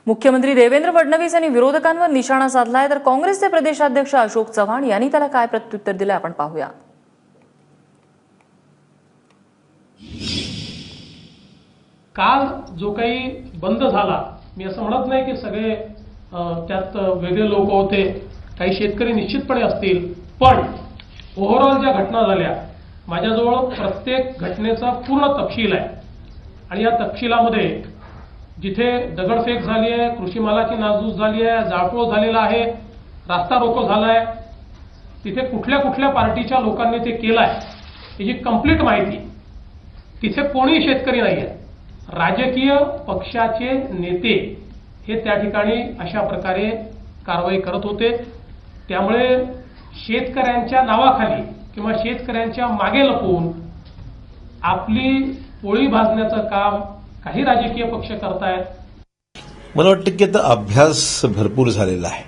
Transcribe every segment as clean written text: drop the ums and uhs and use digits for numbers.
मुख्यमंत्री देवेंद्र फडणवीस यांनी विरोधकांवर निशाणा साधलाय, तर काँग्रेसचे प्रदेशाध्यक्ष अशोक चव्हाण यांनी त्याला काय प्रत्युत्तर दिले आपण पाहूया। काल जो काही बंद झाला, मी असं म्हणत नाही की सगळे त्यात वेगळे लोक होते, काही शेतकरी निश्चितपणे असतील, पण ओव्हरऑल ज्या घटना झाल्या, माझ्याजवळ प्रत्येक घटनेचा पूर्ण तपशील आहे आणि या तपशिलामध्ये जिथे दगडफेक झाली आहे, कृषी मालाची नासधूस झाली आहे, जाळपोळ झालेला आहे, रास्ता रोको झाला आहे, तिथे कुठल्या कुठल्या पार्टीच्या लोकांनी ते केलं आहे याची कंप्लीट माहिती। तिथे कोणी शेतकरी नाही आहे, राजकीय पक्षाचे नेते हे त्या ठिकाणी अशा प्रकारे कारवाई करत होते। त्यामुळे शेतकऱ्यांच्या नावाखाली किंवा शेतकऱ्यांच्या मागे लपून आपली पोळी भाजण्याचं काम काही राजकीय पक्ष करतायत। मला वाटतं की आता अभ्यास भरपूर झालेला आहे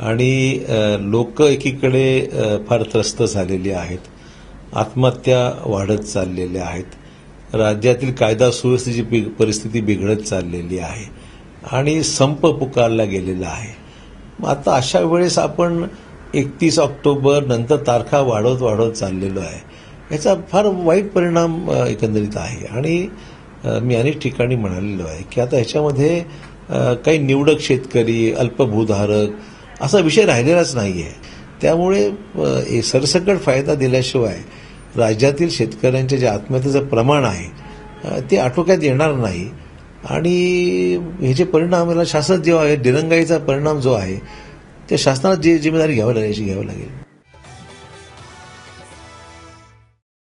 आणि लोक एकीकडे फार त्रस्त झालेली आहेत, आत्महत्या वाढत चाललेल्या आहेत, राज्यातील कायदा सुव्यवस्थेची परिस्थिती बिघडत चाललेली आहे आणि संप पुकारला गेलेला आहे। मग आता अशा वेळेस आपण 31 ऑक्टोबर नंतर तारखा वाढवत चाललेलो आहे, याचा फार वाईट परिणाम एकंदरीत आहे। आणि मी अनेक ठिकाणी म्हणालेलो आहे की आता ह्याच्यामध्ये काही निवडक शेतकरी, अल्पभूधारक असा विषय राहिलेलाच नाहीये। त्यामुळे सरसकट फायदा दिल्याशिवाय राज्यातील शेतकऱ्यांच्या जे आत्महत्येचं प्रमाण आहे ते आटोक्यात येणार नाही आणि ह्याचे परिणाम शासन जो आहे, दिरंगाईचा परिणाम जो आहे, ते शासनाला जिम्मेदारी घ्यावी लागेल।